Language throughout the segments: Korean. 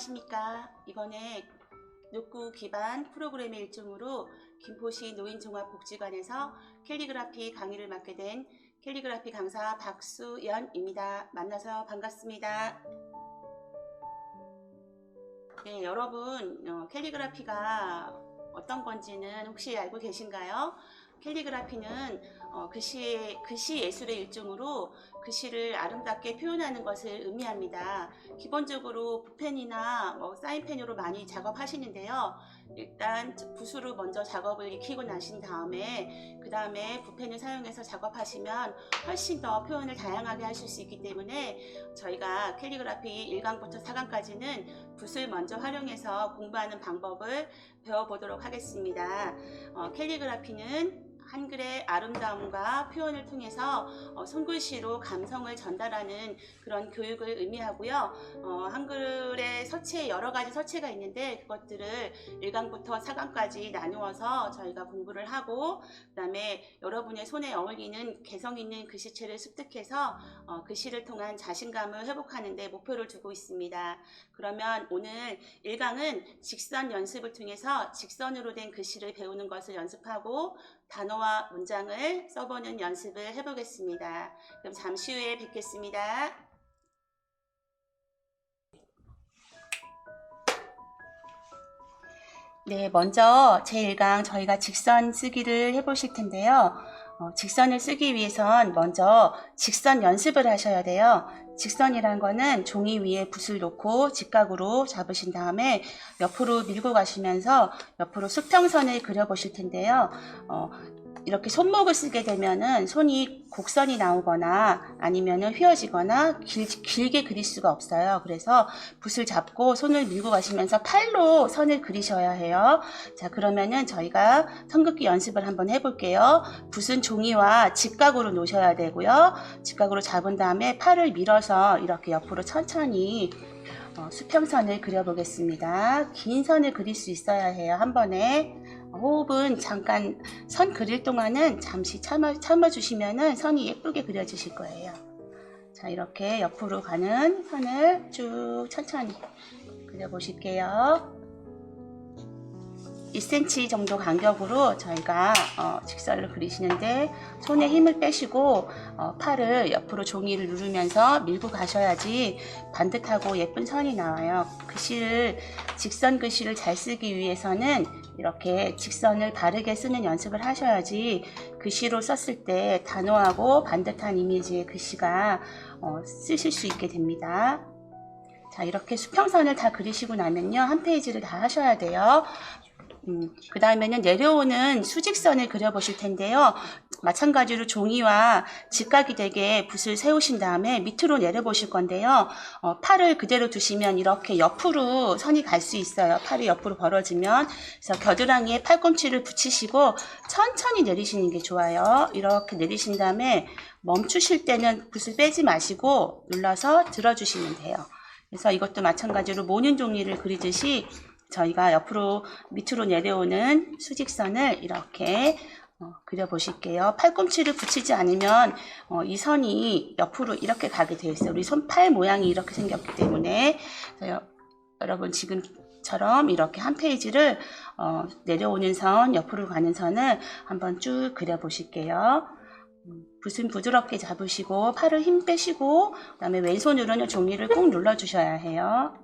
안녕하십니까. 이번에 욕구 기반 프로그램의 일종으로 김포시 노인종합복지관에서 캘리그라피 강의를 맡게 된 캘리그라피 강사 박수연입니다. 만나서 반갑습니다. 네, 여러분 캘리그라피가 어떤 건지는 혹시 알고 계신가요? 캘리그라피는 글씨 예술의 일종으로 글씨를 아름답게 표현하는 것을 의미합니다. 기본적으로 붓펜이나 사인펜으로 많이 작업하시는데요. 일단 붓으로 먼저 작업을 익히고 나신 다음에 그 다음에 붓펜을 사용해서 작업하시면 훨씬 더 표현을 다양하게 하실 수 있기 때문에 저희가 캘리그라피 1강부터 4강까지는 붓을 먼저 활용해서 공부하는 방법을 배워보도록 하겠습니다. 캘리그라피는 한글의 아름다움과 표현을 통해서 손글씨로 감성을 전달하는 그런 교육을 의미하고요. 한글의 서체, 여러 가지 서체가 있는데 그것들을 1강부터 4강까지 나누어서 저희가 공부를 하고 그 다음에 여러분의 손에 어울리는 개성 있는 글씨체를 습득해서 글씨를 통한 자신감을 회복하는 데 목표를 두고 있습니다. 그러면 오늘 1강은 직선 연습을 통해서 직선으로 된 글씨를 배우는 것을 연습하고 단어와 문장을 써보는 연습을 해보겠습니다. 그럼 잠시 후에 뵙겠습니다. 네, 먼저 제1강 저희가 직선 쓰기를 해보실 텐데요. 직선을 쓰기 위해선 먼저 직선 연습을 하셔야 돼요. 직선이란 거는 종이 위에 붓을 놓고 직각으로 잡으신 다음에 옆으로 밀고 가시면서 옆으로 수평선을 그려보실 텐데요. 이렇게 손목을 쓰게 되면은 손이 곡선이 나오거나 아니면은 휘어지거나 길게 그릴 수가 없어요. 그래서 붓을 잡고 손을 밀고 가시면서 팔로 선을 그리셔야 해요. 자, 그러면은 저희가 선긋기 연습을 한번 해볼게요. 붓은 종이와 직각으로 놓으셔야 되고요. 직각으로 잡은 다음에 팔을 밀어서 이렇게 옆으로 천천히 수평선을 그려보겠습니다. 긴 선을 그릴 수 있어야 해요. 한 번에. 호흡은 잠깐 선 그릴 동안은 잠시 참아주시면은 선이 예쁘게 그려지실 거예요. 자, 이렇게 옆으로 가는 선을 쭉 천천히 그려보실게요. 1cm 정도 간격으로 저희가 직선을 그리시는데 손에 힘을 빼시고 팔을 옆으로 종이를 누르면서 밀고 가셔야지 반듯하고 예쁜 선이 나와요. 직선 글씨를 잘 쓰기 위해서는 이렇게 직선을 바르게 쓰는 연습을 하셔야지 글씨로 썼을 때 단호하고 반듯한 이미지의 글씨가 쓰실 수 있게 됩니다. 자, 이렇게 수평선을 다 그리시고 나면요, 한 페이지를 다 하셔야 돼요. 그 다음에는 내려오는 수직선을 그려보실 텐데요. 마찬가지로 종이와 직각이 되게 붓을 세우신 다음에 밑으로 내려보실 건데요. 팔을 그대로 두시면 이렇게 옆으로 선이 갈 수 있어요. 팔이 옆으로 벌어지면. 그래서 겨드랑이에 팔꿈치를 붙이시고 천천히 내리시는 게 좋아요. 이렇게 내리신 다음에 멈추실 때는 붓을 빼지 마시고 눌러서 들어주시면 돼요. 그래서 이것도 마찬가지로 모는 종이를 그리듯이 저희가 옆으로 밑으로 내려오는 수직선을 이렇게 그려보실게요. 팔꿈치를 붙이지 않으면 이 선이 옆으로 이렇게 가게 되어 있어요. 우리 손팔 모양이 이렇게 생겼기 때문에 여러분 지금처럼 이렇게 한 페이지를 내려오는 선, 옆으로 가는 선을 한번 쭉 그려보실게요. 붓은 부드럽게 잡으시고 팔을 힘 빼시고 그 다음에 왼손으로는 종이를 꾹 눌러주셔야 해요.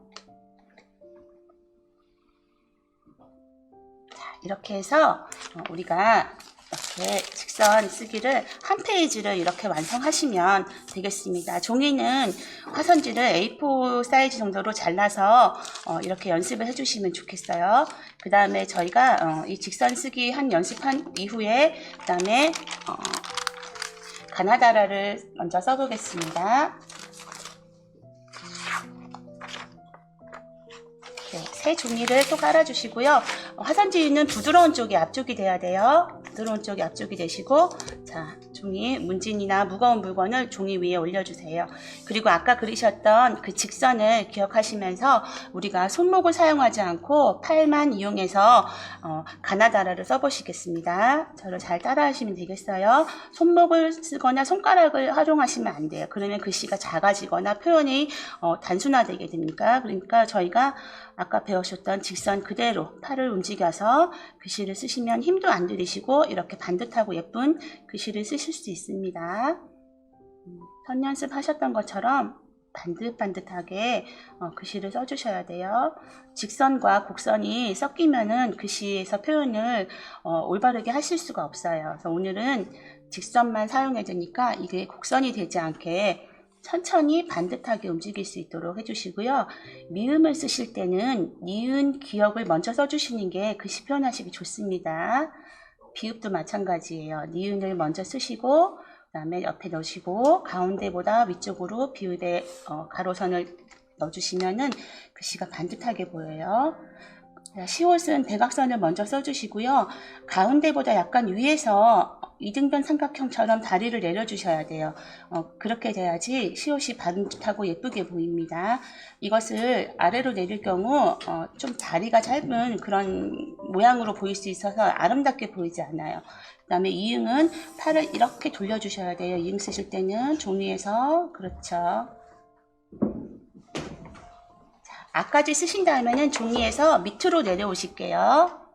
이렇게 해서 우리가 이렇게 직선 쓰기를 한 페이지를 이렇게 완성하시면 되겠습니다. 종이는 화선지를 A4 사이즈 정도로 잘라서 이렇게 연습을 해주시면 좋겠어요. 그 다음에 저희가 이 직선 쓰기 연습한 이후에 그 다음에 가나다라를 먼저 써보겠습니다. 네, 이렇게 종이를 또 깔아주시고요. 화산지는 부드러운 쪽이 앞쪽이 돼야 돼요. 부드러운 쪽이 앞쪽이 되시고, 자, 종이, 문진이나 무거운 물건을 종이 위에 올려주세요. 그리고 아까 그리셨던 그 직선을 기억하시면서 우리가 손목을 사용하지 않고 팔만 이용해서 가나다라를 써보시겠습니다. 저를 잘 따라하시면 되겠어요. 손목을 쓰거나 손가락을 활용하시면 안 돼요. 그러면 글씨가 작아지거나 표현이 단순화되게 됩니까? 그러니까 저희가 아까 배우셨던 직선 그대로 팔을 움직여서 글씨를 쓰시면 힘도 안 들이시고 이렇게 반듯하고 예쁜 글씨를 쓰실 수 있습니다. 선 연습하셨던 것처럼 반듯반듯하게 글씨를 써주셔야 돼요. 직선과 곡선이 섞이면은 글씨에서 표현을 올바르게 하실 수가 없어요. 그래서 오늘은 직선만 사용해야 되니까 이게 곡선이 되지 않게 천천히 반듯하게 움직일 수 있도록 해주시고요. 미음을 쓰실 때는 니은 기역을 먼저 써주시는 게 글씨 표현하시기 좋습니다. 비읍도 마찬가지예요. 니은을 먼저 쓰시고 그 다음에 옆에 넣으시고 가운데보다 위쪽으로 비읍에 가로선을 넣어주시면은 글씨가 반듯하게 보여요. 시옷은 대각선을 먼저 써주시고요. 가운데보다 약간 위에서 이등변 삼각형처럼 다리를 내려주셔야 돼요. 그렇게 돼야지 시옷이 반듯하고 예쁘게 보입니다. 이것을 아래로 내릴 경우 좀 다리가 짧은 그런 모양으로 보일 수 있어서 아름답게 보이지 않아요. 그 다음에 이응은 팔을 이렇게 돌려주셔야 돼요. 이응 쓰실 때는 종이에서. 그렇죠. 앞까지 쓰신다면 종이에서 밑으로 내려오실게요.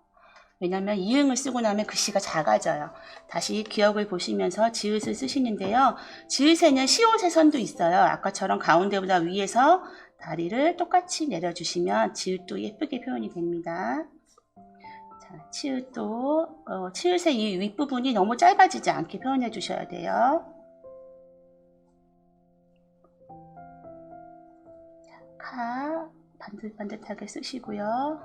왜냐면 이응을 쓰고 나면 글씨가 작아져요. 다시 기억을 보시면서 지읒을 쓰시는데요. 지읒에는 시옷의 선도 있어요. 아까처럼 가운데보다 위에서 다리를 똑같이 내려주시면 지읒도 예쁘게 표현이 됩니다. 자, 치읒도 치읒의 이 윗부분이 너무 짧아지지 않게 표현해 주셔야 돼요. 자, 카 반듯반듯하게 쓰시고요.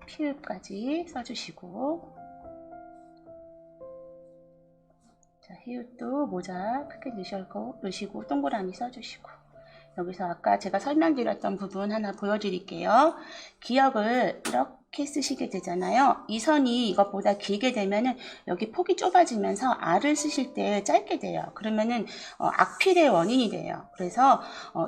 피읍까지 써주시고, 자, 히읗도 모자 크게 넣으시고 동그라미 써주시고, 여기서 아까 제가 설명드렸던 부분 하나 보여드릴게요. 기역을 이렇게 쓰시게 되잖아요. 이 선이 이것보다 길게 되면은 여기 폭이 좁아지면서 R을 쓰실 때 짧게 돼요. 그러면은 악필의 원인이 돼요. 그래서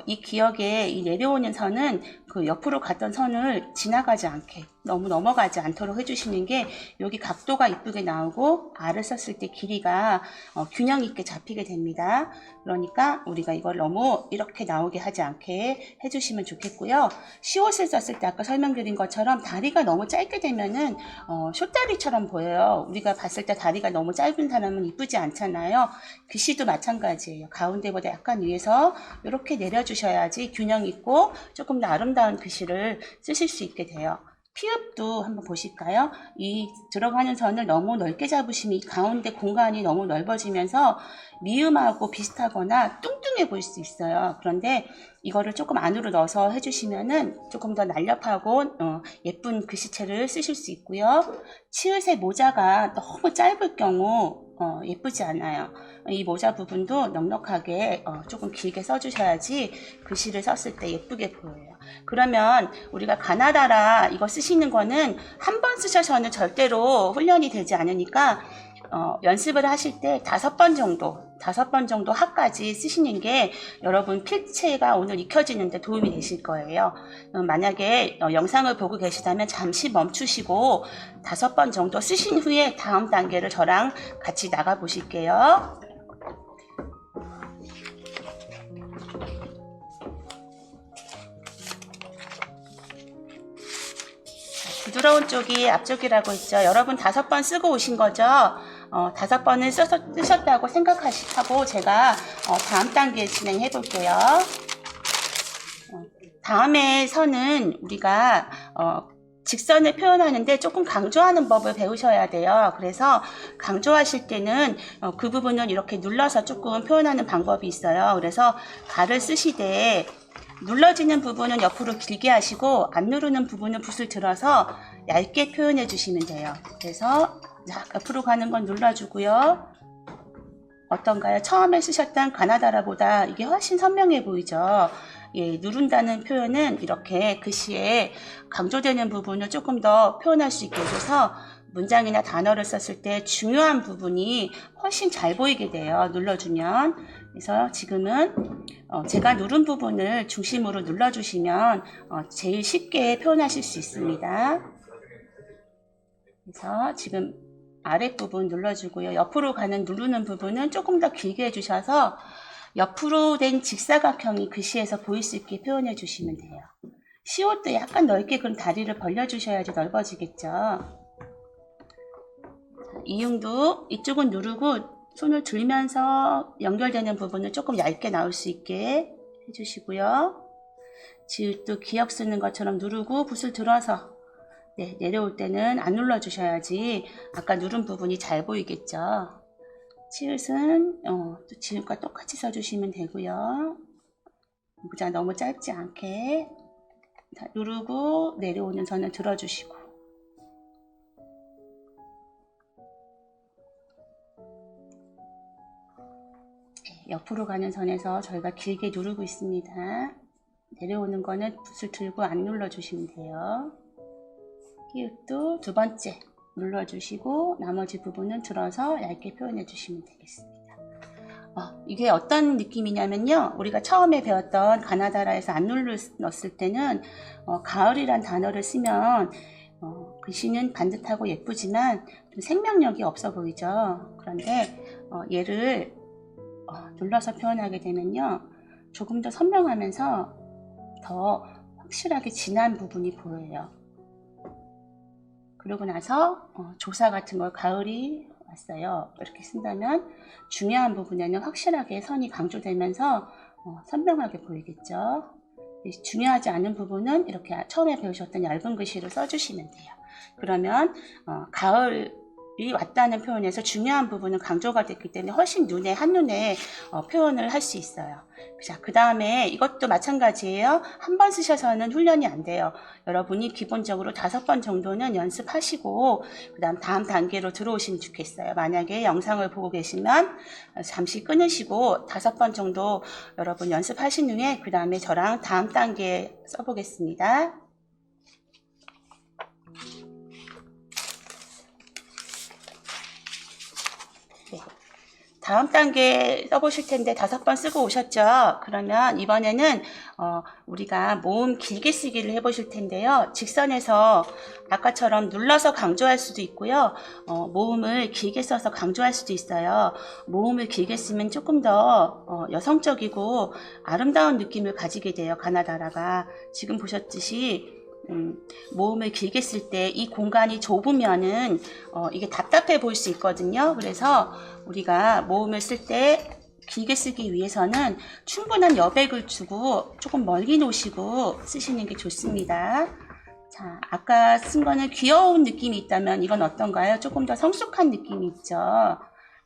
이 기역에 이 내려오는 선은 그 옆으로 갔던 선을 지나가지 않게 너무 넘어가지 않도록 해주시는 게 여기 각도가 이쁘게 나오고 R을 썼을 때 길이가 균형 있게 잡히게 됩니다. 그러니까 우리가 이걸 너무 이렇게 나오게 하지 않게 해주시면 좋겠고요. 시옷을 썼을 때 아까 설명드린 것처럼 다리가 너무 짧게 되면은 숏다리처럼 보여요. 우리가 봤을 때 다리가 너무 짧은 사람은 이쁘지 않잖아요. 글씨도 마찬가지예요. 가운데보다 약간 위에서 이렇게 내려주셔야지 균형 있고 조금 더 아름다운 글씨를 쓰실 수 있게 돼요. 피읍도 한번 보실까요? 이 들어가는 선을 너무 넓게 잡으시면 이 가운데 공간이 너무 넓어지면서 미음하고 비슷하거나 뚱뚱해 보일 수 있어요. 그런데 이거를 조금 안으로 넣어서 해주시면은 조금 더 날렵하고 예쁜 글씨체를 쓰실 수 있고요. 치읓의 모자가 너무 짧을 경우 예쁘지 않아요. 이 모자 부분도 넉넉하게 조금 길게 써주셔야지 글씨를 썼을 때 예쁘게 보여요. 그러면 우리가 가나다라 이거 쓰시는 거는 한 번 쓰셔서는 절대로 훈련이 되지 않으니까 연습을 하실 때 5번 정도 하까지 쓰시는 게 여러분 필체가 오늘 익혀지는데 도움이 되실 거예요. 만약에 영상을 보고 계시다면 잠시 멈추시고 5번 정도 쓰신 후에 다음 단계를 저랑 같이 나가 보실게요. 부드러운 쪽이 앞쪽이라고 했죠. 여러분 5번 쓰고 오신 거죠? 5번을 쓰셨다고 생각하고 제가 다음 단계 진행해 볼게요. 다음에 선은 우리가 직선을 표현하는데 조금 강조하는 법을 배우셔야 돼요. 그래서 강조하실 때는 그 부분을 이렇게 눌러서 조금 표현하는 방법이 있어요. 그래서 가를 쓰시되 눌러지는 부분은 옆으로 길게 하시고 안 누르는 부분은 붓을 들어서 얇게 표현해 주시면 돼요. 그래서 옆으로 가는 건 눌러주고요. 어떤가요? 처음에 쓰셨던 가나다라보다 이게 훨씬 선명해 보이죠? 예, 누른다는 표현은 이렇게 글씨에 강조되는 부분을 조금 더 표현할 수 있게 해줘서 문장이나 단어를 썼을 때 중요한 부분이 훨씬 잘 보이게 돼요. 눌러주면. 그래서 지금은 제가 누른 부분을 중심으로 눌러주시면 제일 쉽게 표현하실 수 있습니다. 그래서 지금 아랫부분 눌러주고요. 옆으로 가는 누르는 부분은 조금 더 길게 해주셔서 옆으로 된 직사각형이 글씨에서 보일 수 있게 표현해 주시면 돼요. 씌울 때 약간 넓게 그럼 다리를 벌려주셔야지 넓어지겠죠. 이응도 이쪽은 누르고 손을 들면서 연결되는 부분은 조금 얇게 나올 수 있게 해주시고요. 지읒도 기역 쓰는 것처럼 누르고 붓을 들어서 내려올 때는 안 눌러주셔야지 아까 누른 부분이 잘 보이겠죠. 치읓은 또 지읒과 똑같이 써주시면 되고요. 모자 너무 짧지 않게 누르고 내려오는 선을 들어주시고 옆으로 가는 선에서 저희가 길게 누르고 있습니다. 내려오는 거는 붓을 들고 안 눌러주시면 돼요. 히읗도 두 번째 눌러주시고 나머지 부분은 들어서 얇게 표현해 주시면 되겠습니다. 이게 어떤 느낌이냐면요. 우리가 처음에 배웠던 가나다라에서 안 눌렀을 때는 가을이란 단어를 쓰면 글씨는 반듯하고 예쁘지만 좀 생명력이 없어 보이죠. 그런데 얘를 눌러서 표현하게 되면요. 조금 더 선명하면서 더 확실하게 진한 부분이 보여요. 그러고 나서 조사 같은 걸 가을이 왔어요. 이렇게 쓴다면 중요한 부분에는 확실하게 선이 강조되면서 선명하게 보이겠죠. 중요하지 않은 부분은 이렇게 처음에 배우셨던 얇은 글씨로 써주시면 돼요. 그러면 가을이 왔다는 표현에서 중요한 부분은 강조가 됐기 때문에 훨씬 한눈에 표현을 할 수 있어요. 자, 그 다음에 이것도 마찬가지예요. 한 번 쓰셔서는 훈련이 안 돼요. 여러분이 기본적으로 5번 정도는 연습하시고 다음 단계로 들어오시면 좋겠어요. 만약에 영상을 보고 계시면 잠시 끊으시고 5번 정도 여러분 연습하신 후에 그 다음에 저랑 다음 단계 써보겠습니다. 다음 단계 써보실 텐데 5번 쓰고 오셨죠? 그러면 이번에는 우리가 모음 길게 쓰기를 해보실 텐데요. 직선에서 아까처럼 눌러서 강조할 수도 있고요. 모음을 길게 써서 강조할 수도 있어요. 모음을 길게 쓰면 조금 더 여성적이고 아름다운 느낌을 가지게 돼요. 가나다라가. 지금 보셨듯이 모음을 길게 쓸 때 이 공간이 좁으면은 이게 답답해 보일 수 있거든요. 그래서 우리가 모음을 쓸 때 길게 쓰기 위해서는 충분한 여백을 주고 조금 멀리 놓으시고 쓰시는 게 좋습니다. 자, 아까 쓴 거는 귀여운 느낌이 있다면 이건 어떤가요? 조금 더 성숙한 느낌이 있죠.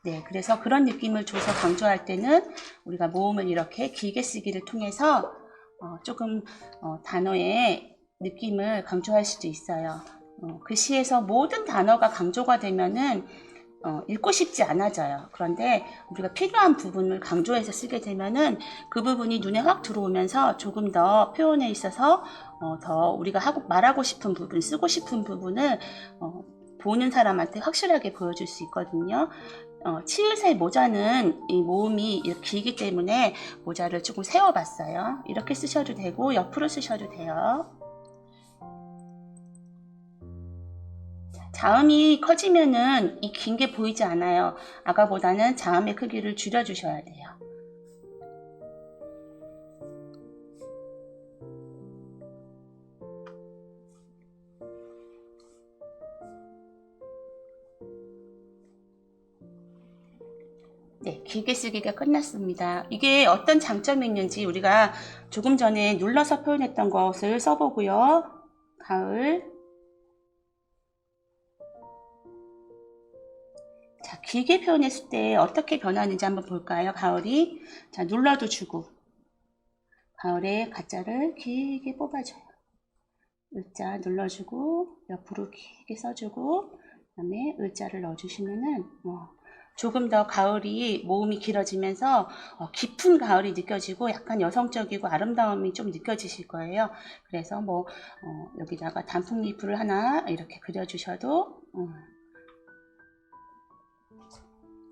네, 그래서 그런 느낌을 줘서 강조할 때는 우리가 모음을 이렇게 길게 쓰기를 통해서 조금 단어의 느낌을 강조할 수도 있어요. 글씨에서 모든 단어가 강조가 되면은 읽고 싶지 않아져요. 그런데 우리가 필요한 부분을 강조해서 쓰게 되면은 그 부분이 눈에 확 들어오면서 조금 더 표현에 있어서 더 우리가 말하고 싶은 부분, 쓰고 싶은 부분을 보는 사람한테 확실하게 보여줄 수 있거든요. 치읓의 모자는 이 모음이 이렇게 길기 때문에 모자를 조금 세워봤어요. 이렇게 쓰셔도 되고 옆으로 쓰셔도 돼요. 자음이 커지면은 이 긴 게 보이지 않아요. 아까보다는 자음의 크기를 줄여주셔야 돼요. 네, 길게 쓰기가 끝났습니다. 이게 어떤 장점이 있는지 우리가 조금 전에 눌러서 표현했던 것을 써보고요. 가을. 자, 길게 표현했을 때 어떻게 변하는지 한번 볼까요? 가을이. 자, 눌러도 주고. 가을에 가짜를 길게 뽑아줘요. 을자 눌러주고 옆으로 길게 써주고 그 다음에 을자를 넣어주시면은 조금 더 가을이 모음이 길어지면서 깊은 가을이 느껴지고 약간 여성적이고 아름다움이 좀 느껴지실 거예요. 그래서 여기다가 단풍잎을 하나 이렇게 그려주셔도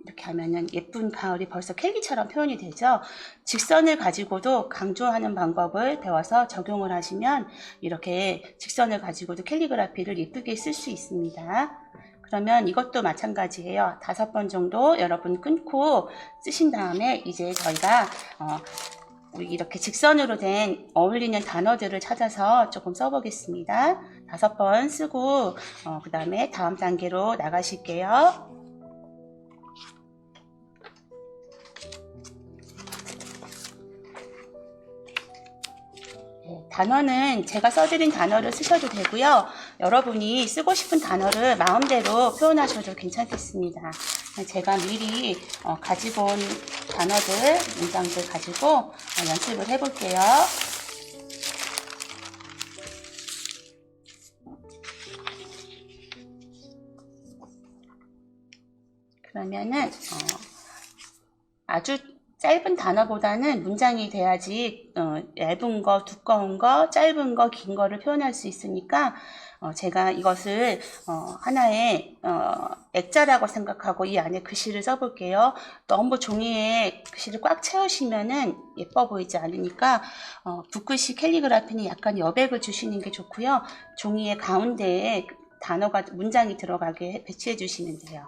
이렇게 하면은 예쁜 가을이 벌써 캘리처럼 표현이 되죠. 직선을 가지고도 강조하는 방법을 배워서 적용을 하시면 이렇게 직선을 가지고도 캘리그라피를 예쁘게 쓸 수 있습니다. 그러면 이것도 마찬가지예요. 5번 정도 여러분 끊고 쓰신 다음에 이제 저희가 이렇게 직선으로 된 어울리는 단어들을 찾아서 조금 써보겠습니다. 5번 쓰고 그 다음에 다음 단계로 나가실게요. 단어는 제가 써드린 단어를 쓰셔도 되고요. 여러분이 쓰고 싶은 단어를 마음대로 표현하셔도 괜찮겠습니다. 제가 미리 가지고 온 단어들, 문장들 가지고 연습을 해볼게요. 그러면은 아주 짧은 단어보다는 문장이 돼야지 얇은 거, 두꺼운 거, 짧은 거, 긴 거를 표현할 수 있으니까 제가 이것을 하나의 액자라고 생각하고 이 안에 글씨를 써볼게요. 너무 종이에 글씨를 꽉 채우시면은 예뻐 보이지 않으니까 붓글씨 캘리그라피는 약간 여백을 주시는 게 좋고요. 종이의 가운데에 단어가 문장이 들어가게 배치해 주시면 돼요.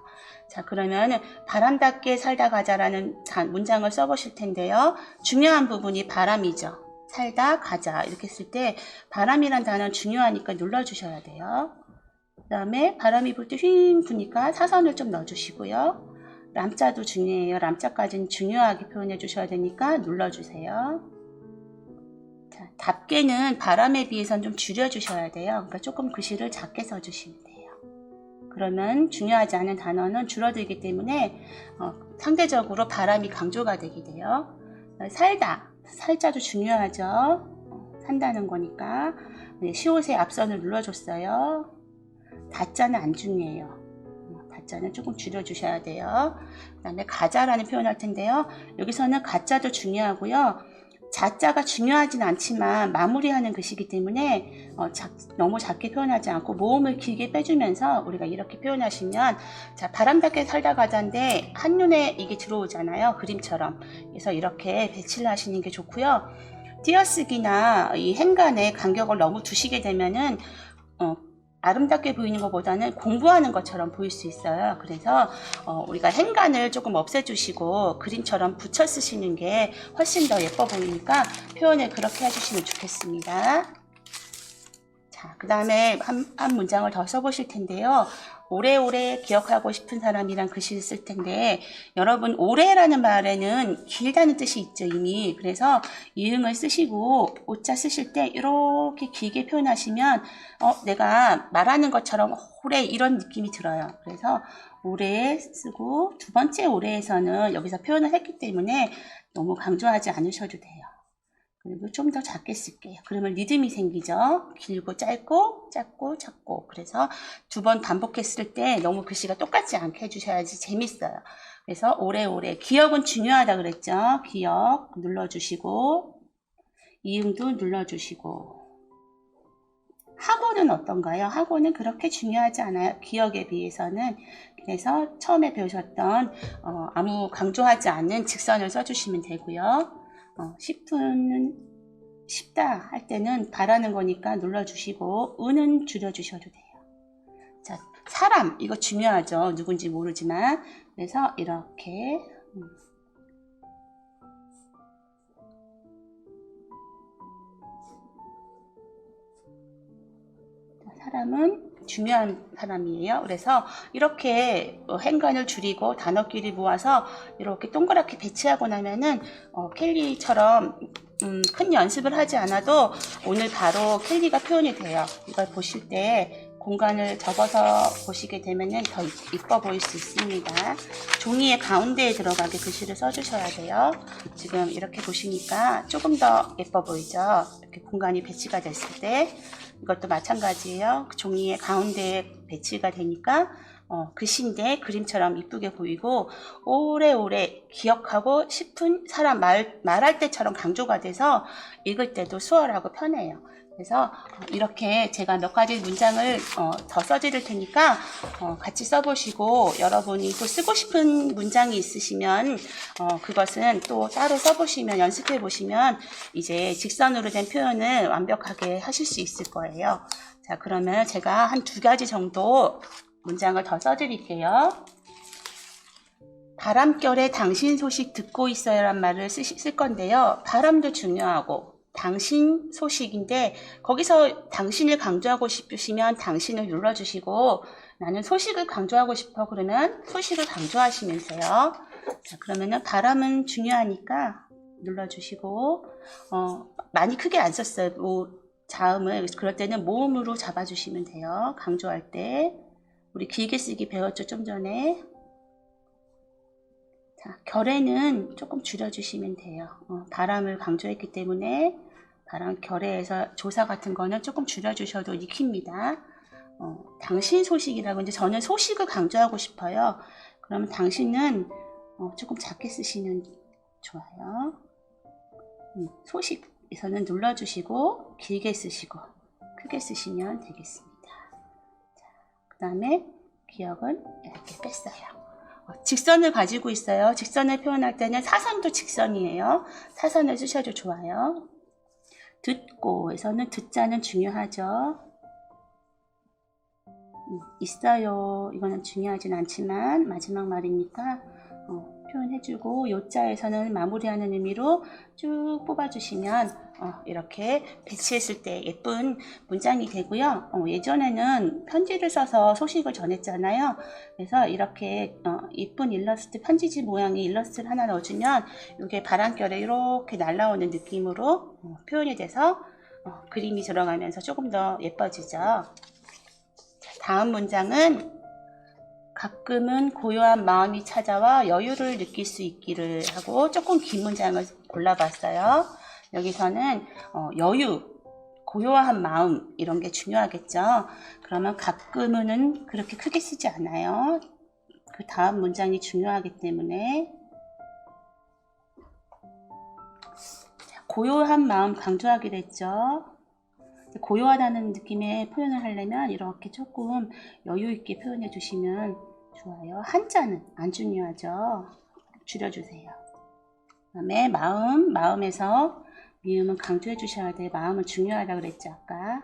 자, 그러면 바람답게 살다 가자라는 문장을 써보실 텐데요. 중요한 부분이 바람이죠. 살다 가자 이렇게 쓸 때 바람이란 단어는 중요하니까 눌러주셔야 돼요. 그 다음에 바람이 불 때 휘잉 부니까 사선을 좀 넣어주시고요. 람자도 중요해요. 람자까지는 중요하게 표현해 주셔야 되니까 눌러주세요. 자, 답게는 바람에 비해서는 좀 줄여주셔야 돼요. 그러니까 조금 글씨를 작게 써주시면 돼요. 그러면 중요하지 않은 단어는 줄어들기 때문에 상대적으로 바람이 강조가 되게 돼요. 살다, 살자도 중요하죠. 산다는 거니까. 시옷의 앞선을 눌러줬어요. 다자는 안 중요해요. 다자는 조금 줄여주셔야 돼요. 그 다음에 가자라는 표현 할 텐데요. 여기서는 가자도 중요하고요. 자자가 중요하진 않지만 마무리하는 글씨이기 때문에 너무 작게 표현하지 않고 모음을 길게 빼주면서 우리가 이렇게 표현하시면 자, 바람답게 살다 가자인데 한눈에 이게 들어오잖아요. 그림처럼. 그래서 이렇게 배치를 하시는 게 좋고요. 띄어쓰기나 이 행간에 간격을 너무 두시게 되면은 아름답게 보이는 것보다는 공부하는 것처럼 보일 수 있어요. 그래서 우리가 행간을 조금 없애주시고 그림처럼 붙여 쓰시는 게 훨씬 더 예뻐 보이니까 표현을 그렇게 해주시면 좋겠습니다. 자, 그 다음에 한 문장을 더 써보실 텐데요. 오래오래 기억하고 싶은 사람이란 글씨를 쓸 텐데 여러분 오래라는 말에는 길다는 뜻이 있죠 이미. 그래서 이응을 쓰시고 오자 쓰실 때 이렇게 길게 표현하시면 내가 말하는 것처럼 오래 이런 느낌이 들어요. 그래서 오래 쓰고 두 번째 오래에서는 여기서 표현을 했기 때문에 너무 강조하지 않으셔도 돼요. 그리고 좀 더 작게 쓸게요. 그러면 리듬이 생기죠. 길고 짧고 짧고 작고. 그래서 2번 반복했을 때 너무 글씨가 똑같지 않게 해주셔야지 재밌어요. 그래서 오래오래. 기억은 중요하다 그랬죠. 기억 눌러주시고 이응도 눌러주시고. 하고는 어떤가요? 하고는 그렇게 중요하지 않아요. 기억에 비해서는. 그래서 처음에 배우셨던 아무 강조하지 않는 직선을 써주시면 되고요. 10분은 쉽다 할 때는 바라는 거니까 눌러주시고 은은 줄여주셔도 돼요. 자, 사람 이거 중요하죠. 누군지 모르지만 그래서 이렇게 사람은 중요한 사람이에요. 그래서 이렇게 행간을 줄이고 단어끼리 모아서 이렇게 동그랗게 배치하고 나면은 캘리처럼 큰 연습을 하지 않아도 오늘 바로 캘리가 표현이 돼요. 이걸 보실 때 공간을 접어서 보시게 되면은 더 이뻐 보일 수 있습니다. 종이의 가운데에 들어가게 글씨를 써주셔야 돼요. 지금 이렇게 보시니까 조금 더 예뻐 보이죠? 이렇게 공간이 배치가 됐을 때. 이것도 마찬가지예요. 그 종이의 가운데에 배치가 되니까 글씨인데 그림처럼 이쁘게 보이고 오래오래 기억하고 싶은 사람 말할 때처럼 강조가 돼서 읽을 때도 수월하고 편해요. 그래서 이렇게 제가 몇 가지 문장을 더 써드릴 테니까 같이 써보시고, 여러분이 또 쓰고 싶은 문장이 있으시면 그것은 또 따로 써보시면, 연습해 보시면 이제 직선으로 된 표현을 완벽하게 하실 수 있을 거예요. 자, 그러면 제가 한 2가지 정도 문장을 더 써드릴게요. 바람결에 당신 소식 듣고 있어요란 말을 쓸 건데요. 바람도 중요하고 당신 소식인데, 거기서 당신을 강조하고 싶으시면 당신을 눌러주시고, 나는 소식을 강조하고 싶어 그러면 소식을 강조하시면 돼요. 자, 그러면은 바람은 중요하니까 눌러주시고, 많이 크게 안 썼어요. 자음을. 그럴 때는 모음으로 잡아주시면 돼요. 강조할 때. 우리 길게 쓰기 배웠죠, 좀 전에. 자, 결에는 조금 줄여주시면 돼요. 바람을 강조했기 때문에 바람 결에에서 조사 같은 거는 조금 줄여주셔도 익힙니다. 당신 소식이라고, 이제 저는 소식을 강조하고 싶어요. 그러면 당신은 조금 작게 쓰시면 좋아요. 소식에서는 눌러주시고 길게 쓰시고 크게 쓰시면 되겠습니다. 그 다음에 기억은 이렇게 뺐어요. 직선을 가지고 있어요. 직선을 표현할 때는 사선도 직선이에요. 사선을 쓰셔도 좋아요. 듣고에서는 듣자는 중요하죠. 있어요. 이거는 중요하진 않지만 마지막 말이니까 표현해주고, 요자에서는 마무리하는 의미로 쭉 뽑아주시면 이렇게 배치했을 때 예쁜 문장이 되고요. 예전에는 편지를 써서 소식을 전했잖아요. 그래서 이렇게 예쁜 일러스트, 편지지 모양의 일러스트를 하나 넣어주면 이게 바람결에 이렇게 날아오는 느낌으로 표현이 돼서 그림이 들어가면서 조금 더 예뻐지죠. 다음 문장은 가끔은 고요한 마음이 찾아와 여유를 느낄 수 있기를 하고, 조금 긴 문장을 골라봤어요. 여기서는 여유, 고요한 마음 이런 게 중요하겠죠. 그러면 가끔은 그렇게 크게 쓰지 않아요. 그 다음 문장이 중요하기 때문에. 고요한 마음 강조하기로 했죠. 고요하다는 느낌의 표현을 하려면 이렇게 조금 여유 있게 표현해 주시면 좋아요. 한자는 안 중요하죠. 줄여주세요. 그 다음에 마음에서 미음은 강조해 주셔야 돼요. 마음은 중요하다고 그랬죠, 아까.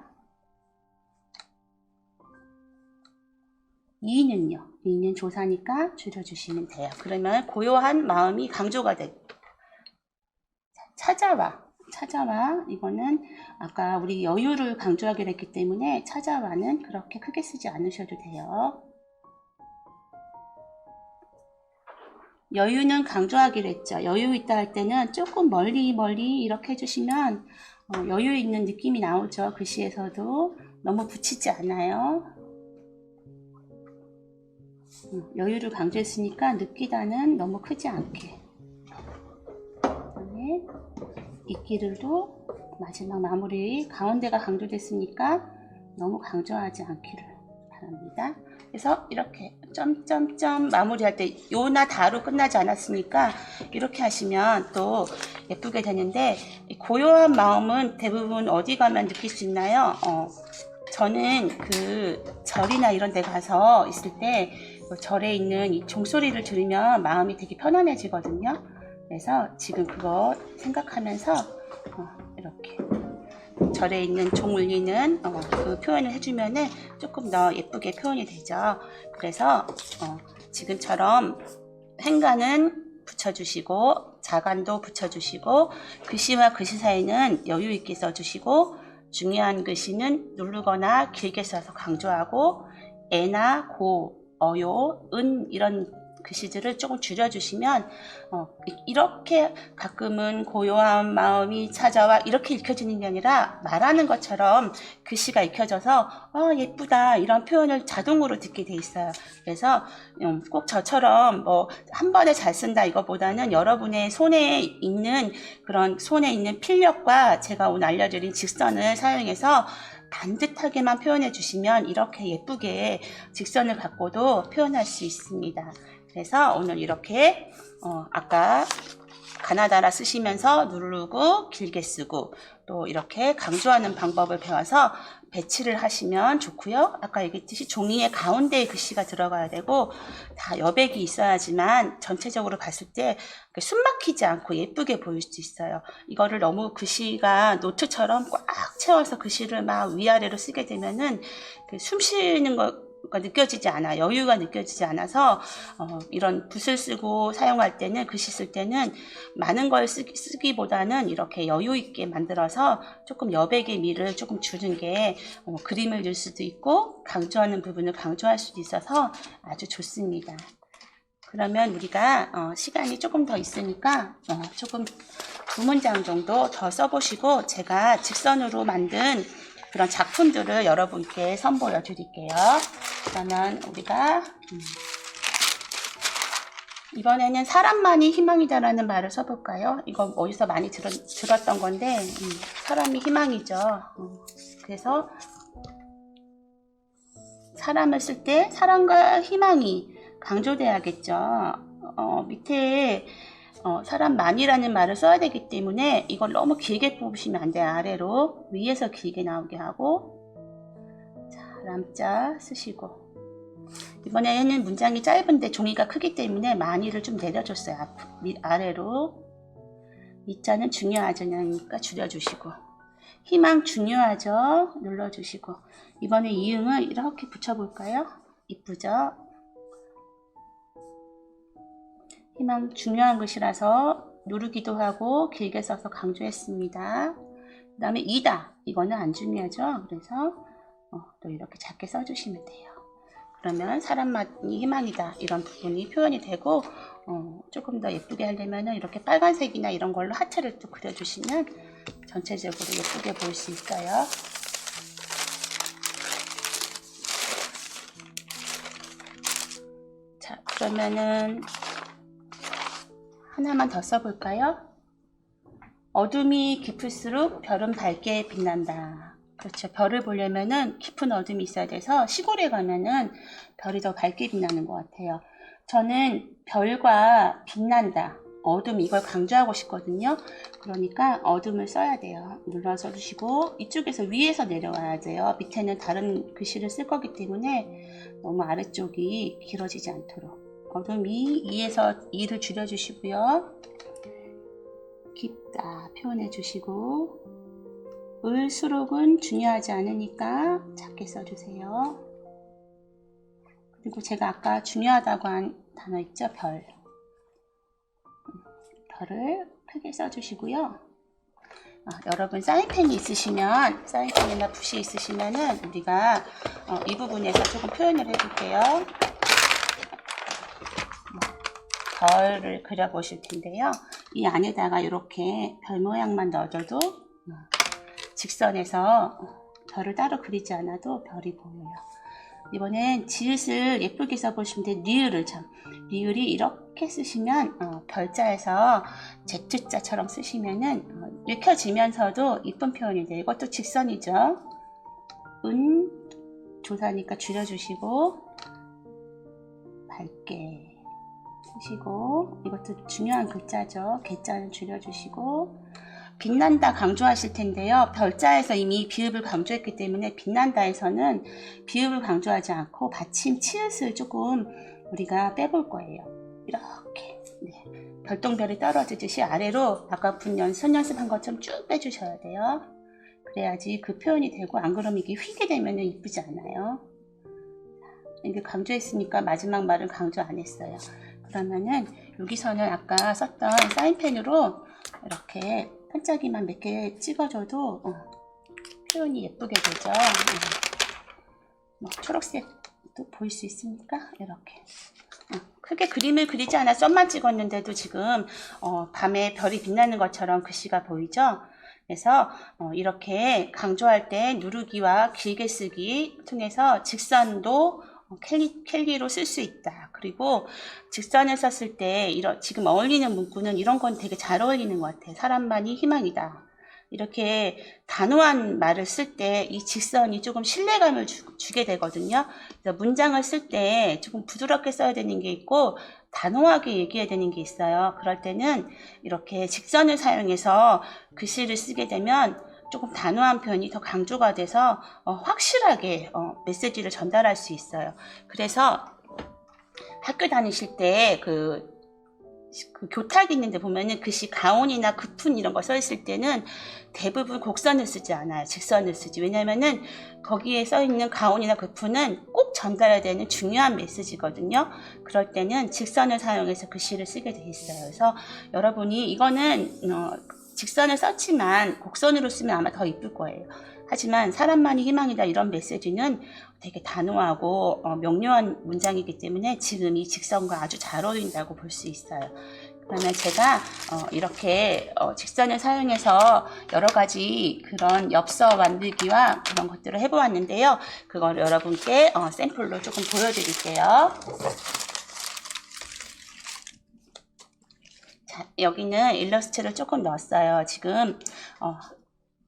이는요. 이는 조사니까 줄여주시면 돼요. 그러면 고요한 마음이 강조가 돼요. 찾아와. 이거는 아까 우리 여유를 강조하기로 했기 때문에 찾아와는 그렇게 크게 쓰지 않으셔도 돼요. 여유는 강조하기로 했죠. 여유 있다 할 때는 조금 멀리 이렇게 해주시면 여유 있는 느낌이 나오죠. 글씨에서도 너무 붙이지 않아요. 여유를 강조했으니까 느끼다는 너무 크지 않게. 그다음에 있기를도 마지막 마무리 가운데가 강조됐으니까 너무 강조하지 않기를 바랍니다. 그래서 이렇게 점점점 마무리할 때 요나 다로 끝나지 않았으니까 이렇게 하시면 또 예쁘게 되는데, 고요한 마음은 대부분 어디 가면 느낄 수 있나요? 저는 그 절이나 이런 데 가서 있을 때 절에 있는 이 종소리를 들으면 마음이 되게 편안해지거든요. 그래서 지금 그거 생각하면서 이렇게 절에 있는 종 울리는 그 표현을 해주면은 조금 더 예쁘게 표현이 되죠. 그래서 지금처럼 행간은 붙여주시고 자간도 붙여주시고, 글씨와 글씨 사이는 여유 있게 써주시고, 중요한 글씨는 누르거나 길게 써서 강조하고, 애나 고, 어요, 은 이런 글씨들을 조금 줄여주시면 이렇게 가끔은 고요한 마음이 찾아와 이렇게 읽혀지는 게 아니라 말하는 것처럼 글씨가 읽혀져서 예쁘다 이런 표현을 자동으로 듣게 돼 있어요. 그래서 꼭 저처럼 뭐 한 번에 잘 쓴다 이거보다는 여러분의 손에 있는 필력과 제가 오늘 알려드린 직선을 사용해서 반듯하게만 표현해 주시면 이렇게 예쁘게 직선을 갖고도 표현할 수 있습니다. 그래서 오늘 이렇게 아까 가나다라 쓰시면서 누르고 길게 쓰고 또 이렇게 강조하는 방법을 배워서 배치를 하시면 좋고요. 아까 얘기했듯이 종이의 가운데에 글씨가 들어가야 되고 다 여백이 있어야지만 전체적으로 봤을 때 숨 막히지 않고 예쁘게 보일 수 있어요. 이거를 너무 글씨가 노트처럼 꽉 채워서 글씨를 막 위아래로 쓰게 되면은 숨 쉬는 가 느껴지지 않아, 여유가 느껴지지 않아서 이런 붓을 쓰고 사용할 때는, 글씨 쓸 때는 많은 걸 쓰기보다는 이렇게 여유 있게 만들어서 조금 여백의 미를 조금 주는 게 그림을 줄 수도 있고 강조하는 부분을 강조할 수도 있어서 아주 좋습니다. 그러면 우리가 시간이 조금 더 있으니까 조금 2문장 정도 더 써보시고 제가 직선으로 만든 그런 작품들을 여러분께 선보여 드릴게요. 그러면 우리가 이번에는 사람만이 희망이다라는 말을 써볼까요? 이거 어디서 많이 들었던 건데 사람이 희망이죠. 그래서 사람을 쓸 때 사랑과 희망이 강조돼야겠죠. 밑에 사람만이라는 말을 써야 되기 때문에 이걸 너무 길게 뽑으시면 안 돼요. 아래로 위에서 길게 나오게 하고 람자 쓰시고 이번에는 문장이 짧은데 종이가 크기 때문에 많이를 좀 내려줬어요. 아래로 밑자는 중요하지 않으니까 줄여주시고 희망 중요하죠. 눌러주시고 이번에 이응을 이렇게 붙여볼까요? 이쁘죠? 희망 중요한 것이라서 누르기도 하고 길게 써서 강조했습니다. 그 다음에 이다. 이거는 안 중요하죠. 그래서 또 이렇게 작게 써주시면 돼요. 그러면 사람만이 희망이다. 이런 부분이 표현이 되고 조금 더 예쁘게 하려면 이렇게 빨간색이나 이런 걸로 하트를 또 그려주시면 전체적으로 예쁘게 보일 수 있어요. 자, 그러면은 하나만 더 써볼까요? 어둠이 깊을수록 별은 밝게 빛난다. 그렇죠. 별을 보려면은 깊은 어둠이 있어야 돼서 시골에 가면은 별이 더 밝게 빛나는 것 같아요. 저는 별과 빛난다, 어둠 이걸 강조하고 싶거든요. 그러니까 어둠을 써야 돼요. 눌러서 주시고 이쪽에서 위에서 내려와야 돼요. 밑에는 다른 글씨를 쓸 거기 때문에 너무 아래쪽이 길어지지 않도록. 어둠이 2에서 2를 줄여주시고요. 깊다 표현해 주시고 을수록은 중요하지 않으니까 작게 써주세요. 그리고 제가 아까 중요하다고 한 단어 있죠? 별. 별을 크게 써주시고요. 여러분 사인펜이 있으시면, 사인펜이나 붓이 있으시면은 우리가 이 부분에서 조금 표현을 해볼게요. 별을 그려보실 텐데요. 이 안에다가 이렇게 별 모양만 넣어줘도 직선에서 별을 따로 그리지 않아도 별이 보여요. 이번엔 지읒을 예쁘게 써보시면 돼요. 리을을 리을이 이렇게 쓰시면 별자에서 Z자처럼 쓰시면은 읽혀지면서도 이쁜 표현이 돼요. 이것도 직선이죠. 조사니까 줄여주시고 밝게 쓰시고 이것도 중요한 글자죠. 개자는 줄여주시고 빛난다 강조하실 텐데요. 별자에서 이미 비읍을 강조했기 때문에 빛난다에서는 비읍을 강조하지 않고 받침 치읓을 조금 우리가 빼볼 거예요. 이렇게 별똥별이 떨어지듯이 아래로 아까 선 연습한 것처럼 쭉 빼주셔야 돼요. 그래야지 그 표현이 되고 안 그러면 이게 휘게 되면 이쁘지 않아요. 이게 강조했으니까 마지막 말은 강조 안 했어요. 그러면은 여기서는 아까 썼던 사인펜으로 이렇게 반짝이만 몇 개 찍어줘도 표현이 예쁘게 되죠. 초록색도 보일 수 있으니까 이렇게 크게 그림을 그리지 않아 썸만 찍었는데도 지금 밤에 별이 빛나는 것처럼 글씨가 보이죠. 그래서 이렇게 강조할 때 누르기와 길게 쓰기 통해서 직선도 캘리로 쓸 수 있다. 그리고 직선을 썼을 때 지금 어울리는 문구는 이런 건 되게 잘 어울리는 것 같아요. 사람만이 희망이다. 이렇게 단호한 말을 쓸 때 이 직선이 조금 신뢰감을 주게 되거든요. 그래서 문장을 쓸 때 조금 부드럽게 써야 되는 게 있고 단호하게 얘기해야 되는 게 있어요. 그럴 때는 이렇게 직선을 사용해서 글씨를 쓰게 되면 조금 단호한 표현이 더 강조가 돼서 확실하게 메시지를 전달할 수 있어요. 그래서 학교 다니실 때 그 교탁 있는데 보면은 글씨 가온이나 급훈 이런 거 써 있을 때는 대부분 곡선을 쓰지 않아요. 직선을 쓰지. 왜냐면은 거기에 써 있는 가온이나 급훈은 꼭 전달해야 되는 중요한 메시지거든요. 그럴 때는 직선을 사용해서 글씨를 쓰게 돼 있어요. 그래서 여러분이 이거는 직선을 썼지만 곡선으로 쓰면 아마 더 이쁠 거예요. 하지만 사람만이 희망이다 이런 메시지는 되게 단호하고 명료한 문장이기 때문에 지금 이 직선과 아주 잘 어울린다고 볼 수 있어요. 그러면 제가 이렇게 직선을 사용해서 여러 가지 그런 엽서 만들기와 그런 것들을 해보았는데요. 그걸 여러분께 샘플로 조금 보여드릴게요. 자, 여기는 일러스트를 조금 넣었어요. 지금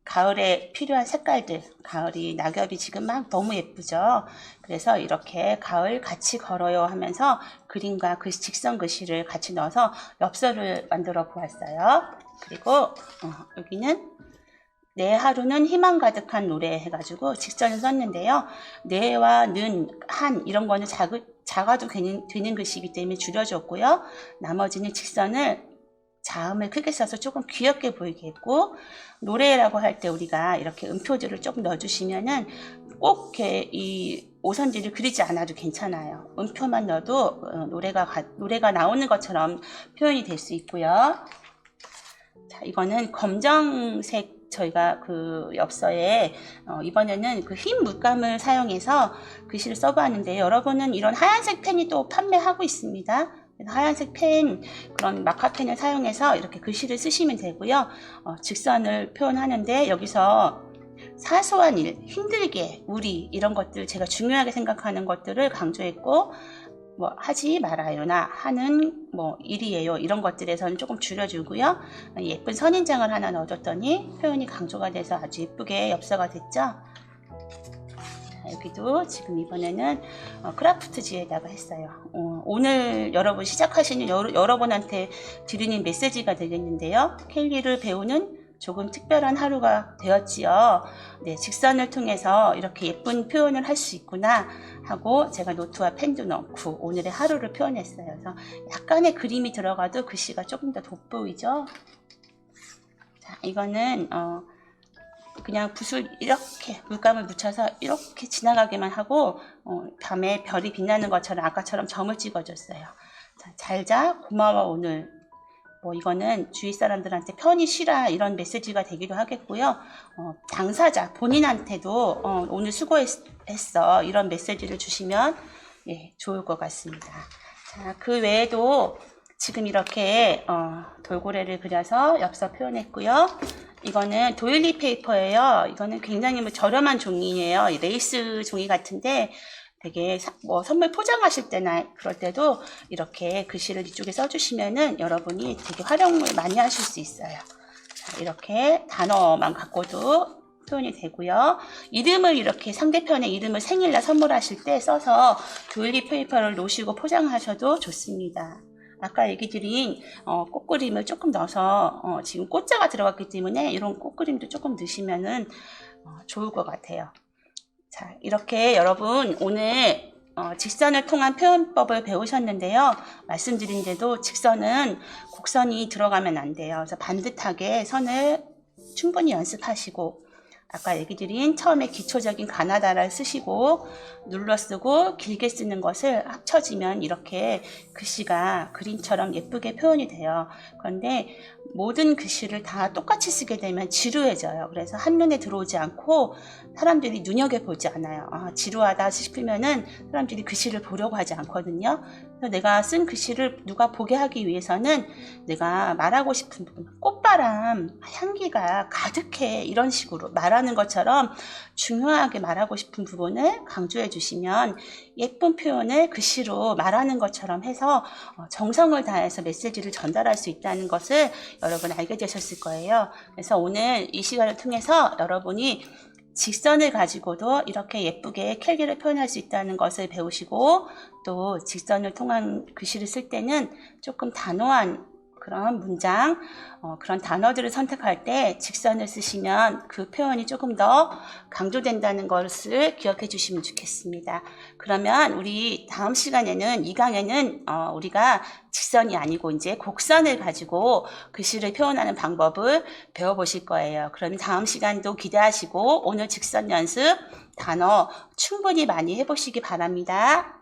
가을에 필요한 색깔들, 가을이 낙엽이 지금 막 너무 예쁘죠. 그래서 이렇게 가을 같이 걸어요 하면서 그림과 직선 글씨를 같이 넣어서 엽서를 만들어 보았어요. 그리고 여기는 내 하루는 희망 가득한 노래 해가지고 직선을 썼는데요. 내와 는, 한 이런 거는 작아도 되는 글씨이기 때문에 줄여줬고요. 나머지는 직선을 자음을 크게 써서 조금 귀엽게 보이게 했고, 노래라고 할 때 우리가 이렇게 음표들을 조금 넣어주시면은 꼭 이렇게 이 오선지를 그리지 않아도 괜찮아요. 음표만 넣어도 노래가 나오는 것처럼 표현이 될 수 있고요. 자, 이거는 검정색 저희가 그 엽서에 이번에는 그 흰 물감을 사용해서 글씨를 써봤는데 여러분은 이런 하얀색 펜이 또 판매하고 있습니다. 하얀색 펜, 그런 마카펜을 사용해서 이렇게 글씨를 쓰시면 되고요. 직선을 표현하는데 여기서 사소한 일, 힘들게, 우리 이런 것들 제가 중요하게 생각하는 것들을 강조했고 뭐 하지 말아요나 하는 뭐 일이에요 이런 것들에서는 조금 줄여주고요. 예쁜 선인장을 하나 넣어줬더니 표현이 강조가 돼서 아주 예쁘게 엽서가 됐죠. 여기도 지금 이번에는 크라프트지에다가 했어요. 오늘 여러분 시작하시는 여러분한테 드리는 메시지가 되겠는데요. 켈리를 배우는 조금 특별한 하루가 되었지요. 네, 직선을 통해서 이렇게 예쁜 표현을 할 수 있구나 하고 제가 노트와 펜도 넣고 오늘의 하루를 표현했어요. 그래서 약간의 그림이 들어가도 글씨가 조금 더 돋보이죠. 자, 이거는 그냥 붓을 이렇게 물감을 묻혀서 이렇게 지나가게만 하고 밤에 별이 빛나는 것처럼 아까처럼 점을 찍어줬어요. 자, 잘자 고마워 오늘. 뭐 이거는 주위 사람들한테 편히 쉬라 이런 메시지가 되기도 하겠고요. 당사자 본인한테도 오늘 수고했어 이런 메시지를 주시면 예, 좋을 것 같습니다. 자, 그 외에도 지금 이렇게 돌고래를 그려서 엽서 표현했고요. 이거는 도일리 페이퍼예요. 이거는 굉장히 저렴한 종이에요. 레이스 종이 같은데 되게 뭐 선물 포장하실 때나 그럴 때도 이렇게 글씨를 이쪽에 써주시면은 여러분이 되게 활용을 많이 하실 수 있어요. 자, 이렇게 단어만 갖고도 표현이 되고요. 이름을 이렇게 상대편의 이름을 생일날 선물하실 때 써서 도일리 페이퍼를 놓으시고 포장하셔도 좋습니다. 아까 얘기 드린 꽃그림을 조금 넣어서 지금 꽃자가 들어갔기 때문에 이런 꽃그림도 조금 넣으시면은 좋을 것 같아요. 자, 이렇게 여러분 오늘 직선을 통한 표현법을 배우셨는데요. 말씀드린 대로 직선은 곡선이 들어가면 안 돼요. 그래서 반듯하게 선을 충분히 연습하시고 아까 얘기 드린 처음에 기초적인 가나다라를 쓰시고 눌러 쓰고 길게 쓰는 것을 합쳐지면 이렇게 글씨가 그림처럼 예쁘게 표현이 돼요. 그런데 모든 글씨를 다 똑같이 쓰게 되면 지루해져요. 그래서 한눈에 들어오지 않고 사람들이 눈여겨보지 않아요. 지루하다 싶으면은 사람들이 글씨를 보려고 하지 않거든요. 그래서 내가 쓴 글씨를 누가 보게 하기 위해서는 내가 말하고 싶은 부분, 꽃바람 향기가 가득해 이런 식으로 말하는 것처럼 중요하게 말하고 싶은 부분을 강조해 주시면 예쁜 표현을 글씨로 말하는 것처럼 해서 정성을 다해서 메시지를 전달할 수 있다는 것을 여러분 알게 되셨을 거예요. 그래서 오늘 이 시간을 통해서 여러분이 직선을 가지고도 이렇게 예쁘게 캘기를 표현할 수 있다는 것을 배우시고, 또 직선을 통한 글씨를 쓸 때는 조금 단호한 그런 문장, 그런 단어들을 선택할 때 직선을 쓰시면 그 표현이 조금 더 강조된다는 것을 기억해 주시면 좋겠습니다. 그러면 우리 다음 시간에는, 이 강에는 우리가 직선이 아니고 이제 곡선을 가지고 글씨를 표현하는 방법을 배워보실 거예요. 그럼 다음 시간도 기대하시고 오늘 직선 연습 단어 충분히 많이 해보시기 바랍니다.